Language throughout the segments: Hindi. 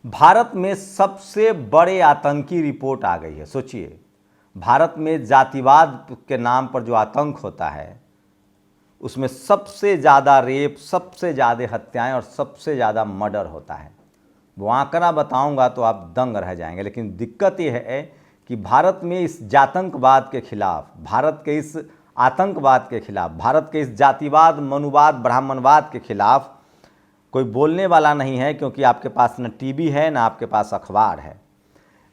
भारत में सबसे बड़े आतंकी रिपोर्ट आ गई है। सोचिए, भारत में जातिवाद के नाम पर जो आतंक होता है उसमें सबसे ज़्यादा रेप, सबसे ज़्यादा हत्याएं और सबसे ज़्यादा मर्डर होता है। वो आंकड़ा बताऊंगा तो आप दंग रह जाएंगे। लेकिन दिक्कत ये है कि भारत में इस जातंकवाद के खिलाफ, भारत के इस आतंकवाद के खिलाफ, भारत के इस जातिवाद, मनुवाद, ब्राह्मणवाद के खिलाफ कोई बोलने वाला नहीं है, क्योंकि आपके पास न टीवी है, न आपके पास अखबार है।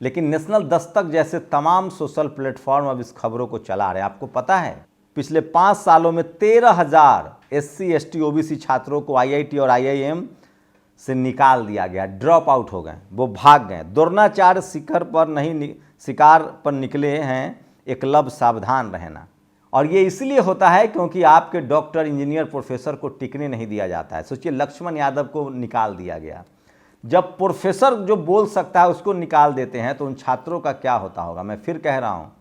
लेकिन नेशनल दस्तक जैसे तमाम सोशल प्लेटफॉर्म अब इस खबरों को चला रहे हैं। आपको पता है, पिछले 5 सालों में 13,000 SC ST OBC छात्रों को IIT और IIM से निकाल दिया गया, ड्रॉप आउट हो गए, वो भाग गए। द्रोणाचार्य शिकार पर निकले हैं, एकलव्य सावधान रहना। और ये इसलिए होता है क्योंकि आपके डॉक्टर, इंजीनियर, प्रोफेसर को टिकने नहीं दिया जाता है। सोचिए, लक्ष्मण यादव को निकाल दिया गया। जब प्रोफेसर जो बोल सकता है उसको निकाल देते हैं तो उन छात्रों का क्या होता होगा। मैं फिर कह रहा हूँ,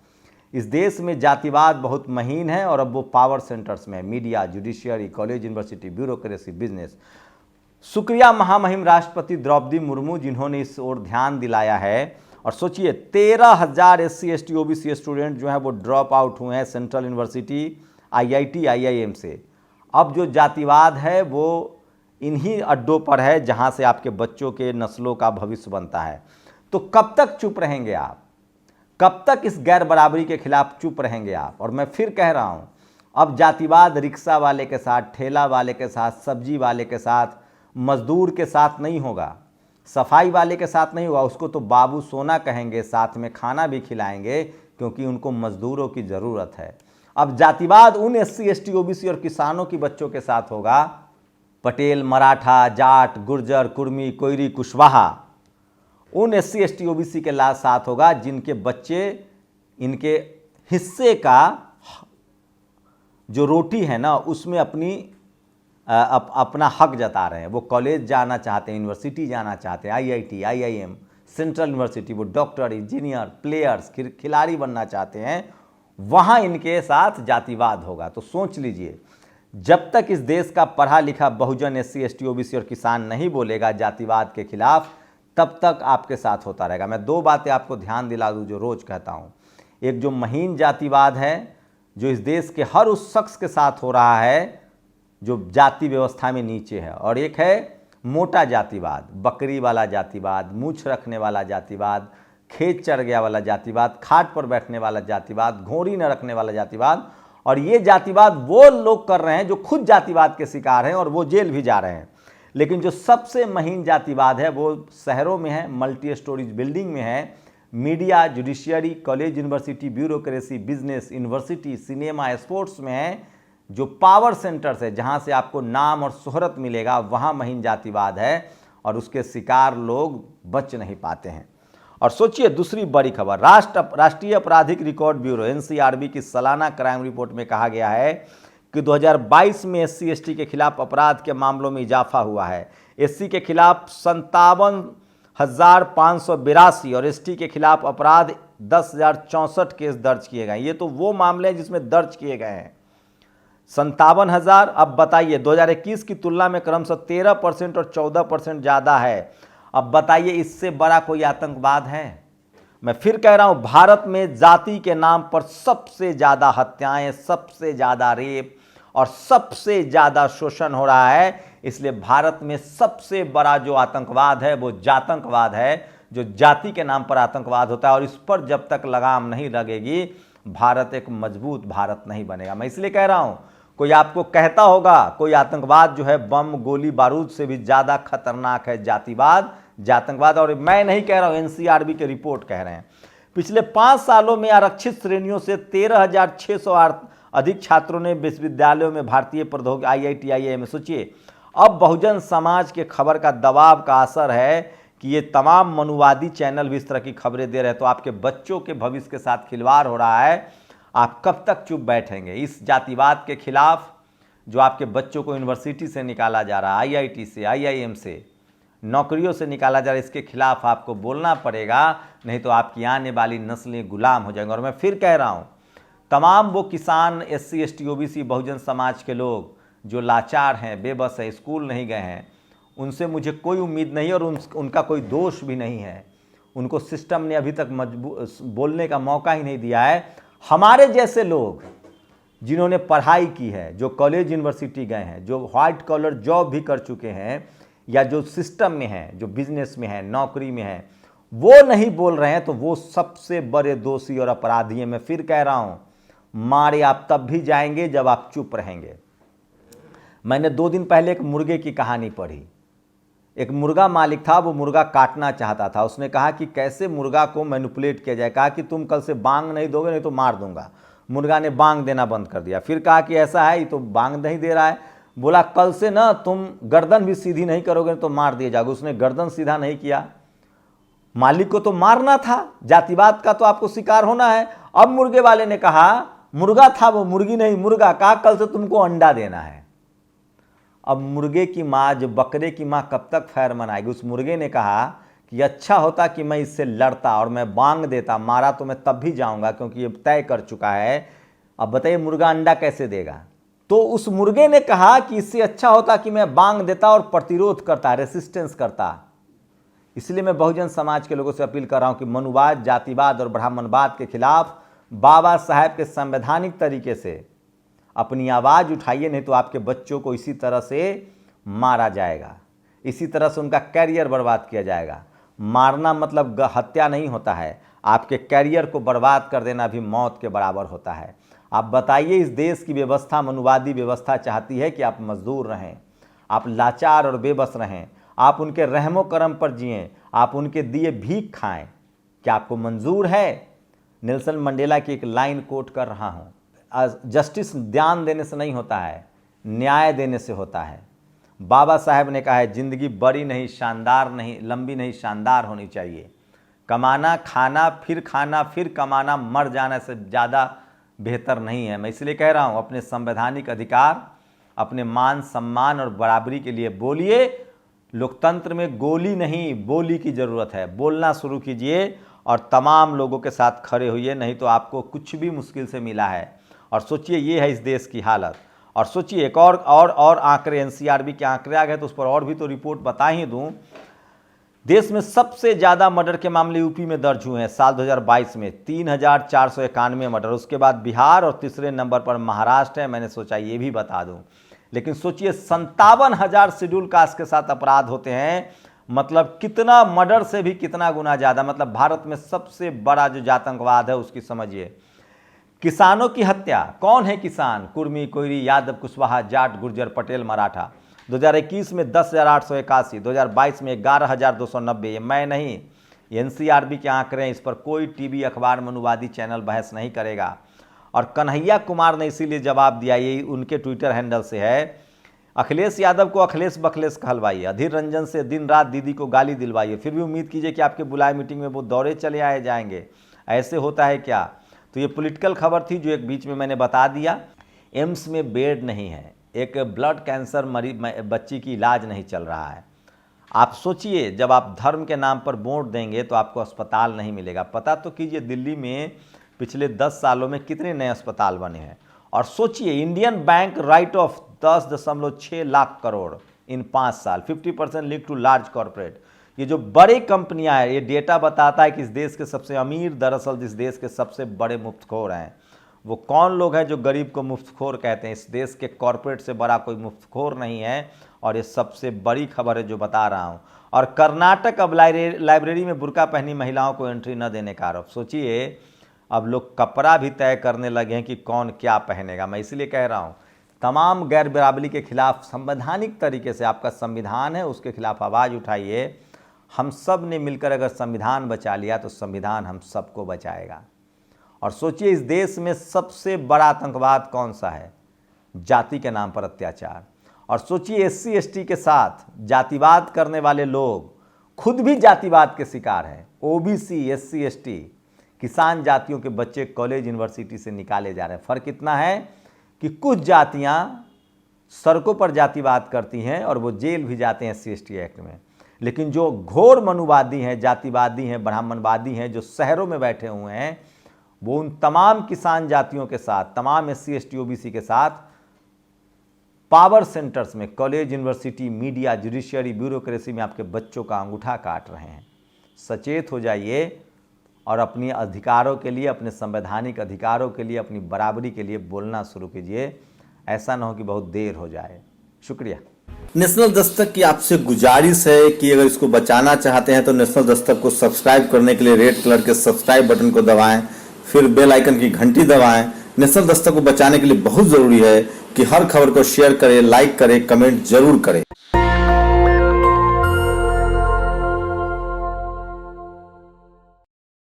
इस देश में जातिवाद बहुत महीन है और अब वो पावर सेंटर्स में, media, judiciary, college, university, bureaucracy, business. शुक्रिया महामहिम राष्ट्रपति द्रौपदी मुर्मू जिन्होंने इस ओर ध्यान दिलाया है। और सोचिए, 13,000 SC ST OBC स्टूडेंट जो हैं वो ड्रॉप आउट हुए हैं सेंट्रल यूनिवर्सिटी, IIT IIM से। अब जो जातिवाद है वो इन्हीं अड्डों पर है जहां से आपके बच्चों के नस्लों का भविष्य बनता है। तो कब तक चुप रहेंगे आप? कब तक इस गैर बराबरी के खिलाफ चुप रहेंगे आप? और मैं फिर कह रहा हूं, अब जातिवाद रिक्शा वाले के साथ, ठेला वाले के साथ, सब्जी वाले के साथ, मजदूर के साथ नहीं होगा, सफाई वाले के साथ नहीं होगा। उसको तो बाबू सोना कहेंगे, साथ में खाना भी खिलाएंगे, क्योंकि उनको मजदूरों की ज़रूरत है। अब जातिवाद उन SC ST OBC और किसानों की बच्चों के साथ होगा, पटेल, मराठा, जाट, गुर्जर, कुर्मी, कोयरी, कुशवाहा, उन SC ST OBC के साथ होगा जिनके बच्चे इनके हिस्से का जो रोटी है ना उसमें अपना हक जता रहे हैं। वो कॉलेज जाना चाहते हैं, यूनिवर्सिटी जाना चाहते हैं, IIT IIM, सेंट्रल यूनिवर्सिटी, वो डॉक्टर, इंजीनियर, प्लेयर्स, खिलाड़ी बनना चाहते हैं, वहाँ इनके साथ जातिवाद होगा। तो सोच लीजिए, जब तक इस देश का पढ़ा लिखा बहुजन SC ST OBC और किसान नहीं बोलेगा जातिवाद के खिलाफ, तब तक आपके साथ होता रहेगा। मैं 2 बातें आपको ध्यान दिला दूं जो रोज़ कहता हूं। एक जो महीन जातिवाद है जो इस देश के हर उस शख्स के साथ हो रहा है जो जाति व्यवस्था में नीचे है, और एक है मोटा जातिवाद, बकरी वाला जातिवाद, मूछ रखने वाला जातिवाद, खेत चर गया वाला जातिवाद, खाट पर बैठने वाला जातिवाद, घोड़ी न रखने वाला जातिवाद। और ये जातिवाद वो लोग कर रहे हैं जो खुद जातिवाद के शिकार हैं और वो जेल भी जा रहे हैं। लेकिन जो सबसे महीन जातिवाद है वो शहरों में है, मल्टी स्टोरीज बिल्डिंग में है, media, judiciary, college, university, bureaucracy, business, university, cinema, sports में है। जो पावर सेंटर्स है जहां से आपको नाम और शोहरत मिलेगा, वहां महीन जातिवाद है और उसके शिकार लोग बच नहीं पाते हैं। और सोचिए, दूसरी बड़ी खबर, राष्ट्रीय आपराधिक रिकॉर्ड ब्यूरो NCRB की सालाना क्राइम रिपोर्ट में कहा गया है कि 2022 में SC ST के खिलाफ अपराध के मामलों में इजाफा हुआ है। SC के खिलाफ 57,582 और ST के खिलाफ अपराध 10,064 केस दर्ज किए गए। ये तो वो मामले हैं जिसमें दर्ज किए गए हैं 57,000। अब बताइए, 2021 की तुलना में क्रमशः 13% और 14% ज़्यादा है। अब बताइए, इससे बड़ा कोई आतंकवाद है? मैं फिर कह रहा हूं, भारत में जाति के नाम पर सबसे ज़्यादा हत्याएं, सबसे ज़्यादा रेप और सबसे ज़्यादा शोषण हो रहा है। इसलिए भारत में सबसे बड़ा जो आतंकवाद है वो जातंकवाद है, जो जाति के नाम पर आतंकवाद होता है। और इस पर जब तक लगाम नहीं लगेगी, भारत एक मजबूत भारत नहीं बनेगा। मैं इसलिए कह रहा हूं, कोई आपको कहता होगा कोई आतंकवाद जो है बम, गोली, बारूद से भी ज़्यादा खतरनाक है जातिवाद, जातंकवाद। और मैं नहीं कह रहा हूँ, NCRB के रिपोर्ट कह रहे हैं। पिछले 5 सालों में आरक्षित श्रेणियों से 13,600 अधिक छात्रों ने विश्वविद्यालयों में भारतीय प्रौद्योगिकी IIT IIM में। सोचिए, अब बहुजन समाज के खबर का दबाव का असर है कि ये तमाम मनुवादी चैनल भी इस तरह की खबरें दे रहे हैं। तो आपके बच्चों के भविष्य के साथ खिलवाड़ हो रहा है। आप कब तक चुप बैठेंगे इस जातिवाद के खिलाफ जो आपके बच्चों को यूनिवर्सिटी से निकाला जा रहा है, IIT से, IIM से, नौकरियों से निकाला जा रहा है? इसके खिलाफ आपको बोलना पड़ेगा, नहीं तो आपकी आने वाली नस्लें गुलाम हो जाएंगी। और मैं फिर कह रहा हूँ, तमाम वो किसान, SC ST OBC Bahujan Samaj के लोग जो लाचार हैं, बेबस हैं, स्कूल नहीं गए हैं, उनसे मुझे कोई उम्मीद नहीं और उनका कोई दोष भी नहीं है। उनको सिस्टम ने अभी तक बोलने का मौका ही नहीं दिया है। हमारे जैसे लोग जिन्होंने पढ़ाई की है, जो कॉलेज यूनिवर्सिटी गए हैं, जो व्हाइट कॉलर जॉब भी कर चुके हैं, या जो सिस्टम में हैं, जो बिजनेस में हैं, नौकरी में हैं, वो नहीं बोल रहे हैं तो वो सबसे बड़े दोषी और अपराधी हैं। मैं फिर कह रहा हूं, मारे आप तब भी जाएंगे जब आप चुप रहेंगे। मैंने 2 दिन पहले एक मुर्गे की कहानी पढ़ी। एक मुर्गा मालिक था, वो मुर्गा काटना चाहता था। उसने कहा कि कैसे मुर्गा को मैनिपुलेट किया जाए। कहा कि तुम कल से बांग नहीं दोगे, नहीं तो मार दूंगा। मुर्गा ने बांग देना बंद कर दिया। फिर कहा कि ऐसा है, ये तो बांग नहीं दे रहा है। बोला कल से ना तुम गर्दन भी सीधी नहीं करोगे तो मार दिए जाओगे। उसने गर्दन सीधा नहीं किया। मालिक को तो मारना था, जातिवाद का तो आपको शिकार होना है। अब मुर्गे वाले ने कहा, मुर्गा था वो, मुर्गी नहीं मुर्गा, कहा कल से तुमको अंडा देना है। अब मुर्गे की माँ, जो बकरे की माँ कब तक खैर मनाएगी। उस मुर्गे ने कहा कि अच्छा होता कि मैं इससे लड़ता और मैं बांग देता, मारा तो मैं तब भी जाऊंगा क्योंकि ये तय कर चुका है। अब बताइए मुर्गा अंडा कैसे देगा। तो उस मुर्गे ने कहा कि इससे अच्छा होता कि मैं बांग देता और प्रतिरोध करता, रेसिस्टेंस करता। इसलिए मैं बहुजन समाज के लोगों से अपील कर रहा हूं कि मनुवाद, जातिवाद और ब्राह्मणवाद के खिलाफ बाबा साहेब के संवैधानिक तरीके से अपनी आवाज़ उठाइए, नहीं तो आपके बच्चों को इसी तरह से मारा जाएगा, इसी तरह से उनका कैरियर बर्बाद किया जाएगा। मारना मतलब हत्या नहीं होता है, आपके कैरियर को बर्बाद कर देना भी मौत के बराबर होता है। आप बताइए, इस देश की व्यवस्था मनुवादी व्यवस्था चाहती है कि आप मजदूर रहें, आप लाचार और बेबस रहें, आप उनके रहमो करम पर जिएं, आप उनके दिए भीख खाएं। क्या आपको मंजूर है? नेल्सन मंडेला की एक लाइन कोट कर रहा हूं, जस्टिस ध्यान देने से नहीं होता है, न्याय देने से होता है। बाबा साहेब ने कहा है, जिंदगी बड़ी नहीं, शानदार नहीं, लंबी नहीं, शानदार होनी चाहिए। कमाना, खाना, फिर कमाना, मर जाने से ज़्यादा बेहतर नहीं है। मैं इसलिए कह रहा हूँ, अपने संवैधानिक अधिकार, अपने मान सम्मान और बराबरी के लिए बोलिए। लोकतंत्र में गोली नहीं, बोली की ज़रूरत है। बोलना शुरू कीजिए और तमाम लोगों के साथ खड़े होइए, नहीं तो आपको कुछ भी मुश्किल से मिला है। और सोचिए, ये है इस देश की हालत। और सोचिए, एक और आंकड़े, एनसीआरबी के आंकड़े आ गए तो उस पर और भी तो रिपोर्ट बता ही दूं। देश में सबसे ज़्यादा मर्डर के मामले यूपी में दर्ज हुए हैं साल 2022 में 3491 मर्डर। उसके बाद बिहार और तीसरे नंबर पर महाराष्ट्र है। मैंने सोचा ये भी बता दूं। लेकिन सोचिए, 57,000 शेड्यूल कास्ट के साथ अपराध होते हैं। मतलब कितना, मर्डर से भी कितना गुना ज़्यादा। मतलब भारत में सबसे बड़ा जो जातंकवाद है उसकी समझिए। किसानों की हत्या, कौन है किसान? कुर्मी, कोयरी, यादव, कुशवाहा, जाट, गुर्जर, पटेल, मराठा। 2021 में 10,881, 2022 में 11,290। ये मैं नहीं, एनसीआरबी के आंकड़े हैं। इस पर कोई टीवी, अखबार, मनुवादी चैनल बहस नहीं करेगा। और कन्हैया कुमार ने इसीलिए जवाब दिया, ये उनके ट्विटर हैंडल से है। अखिलेश यादव को अखिलेश बखलेश कहलवाइए, अधीर रंजन से दिन रात दीदी को गाली दिलवाइए, फिर भी उम्मीद कीजिए कि आपके बुलाए मीटिंग में वो दौड़े चले आए जाएंगे। ऐसे होता है क्या? तो ये पॉलिटिकल खबर थी जो एक बीच में मैंने बता दिया। एम्स में बेड नहीं है, एक ब्लड कैंसर मरीज बच्ची की इलाज नहीं चल रहा है। आप सोचिए, जब आप धर्म के नाम पर वोट देंगे तो आपको अस्पताल नहीं मिलेगा। पता तो कीजिए, दिल्ली में पिछले 10 सालों में कितने नए अस्पताल बने हैं। और सोचिए, Indian bank write off 10.6 lakh crore in 5 साल, 50% लिंक टू लार्ज कॉर्पोरेट। ये जो बड़ी कंपनियां हैं, ये डेटा बताता है कि इस देश के सबसे अमीर दरअसल इस देश के सबसे बड़े मुफ्तखोर हैं। वो कौन लोग हैं जो गरीब को मुफ्तखोर कहते हैं? इस देश के कॉर्पोरेट से बड़ा कोई मुफ्तखोर नहीं है। और ये सबसे बड़ी खबर है जो बता रहा हूँ। और कर्नाटक अब लाइब्रेरी में बुर्का पहनी महिलाओं को एंट्री न देने का आरोप। सोचिए, अब लोग कपड़ा भी तय करने लगे हैं कि कौन क्या पहनेगा। मैं इसलिए कह रहा हूँ, तमाम गैर बराबरी के खिलाफ संवैधानिक तरीके से, आपका संविधान है उसके खिलाफ आवाज़ उठाइए। हम सब ने मिलकर अगर संविधान बचा लिया तो संविधान हम सबको बचाएगा। और सोचिए, इस देश में सबसे बड़ा आतंकवाद कौन सा है? जाति के नाम पर अत्याचार। और सोचिए, SC ST के साथ जातिवाद करने वाले लोग खुद भी जातिवाद के शिकार हैं। OBC, SC ST, किसान जातियों के बच्चे कॉलेज यूनिवर्सिटी से निकाले जा रहे हैं। फ़र्क इतना है कि कुछ जातियां सड़कों पर जातिवाद करती हैं और वो जेल भी जाते हैं SC ST एक्ट में। लेकिन जो घोर मनुवादी हैं, जातिवादी हैं, ब्राह्मणवादी हैं, जो शहरों में बैठे हुए हैं, वो उन तमाम किसान जातियों के साथ, तमाम SC ST OBC के साथ पावर सेंटर्स में, college, university, media, judiciary, bureaucracy में आपके बच्चों का अंगूठा काट रहे हैं। सचेत हो जाइए और अपनी अधिकारों के लिए, अपने संवैधानिक अधिकारों के लिए, अपनी बराबरी के लिए बोलना शुरू कीजिए। ऐसा ना हो कि बहुत देर हो जाए। शुक्रिया। नेशनल दस्तक की आपसे गुजारिश है कि अगर इसको बचाना चाहते हैं तो नेशनल दस्तक को सब्सक्राइब करने के लिए रेड कलर के सब्सक्राइब बटन को दबाएं, फिर बेल आइकन की घंटी दबाएं। नेशनल दस्तक को बचाने के लिए बहुत जरूरी है कि हर खबर को शेयर करें, लाइक करें, कमेंट जरूर करें।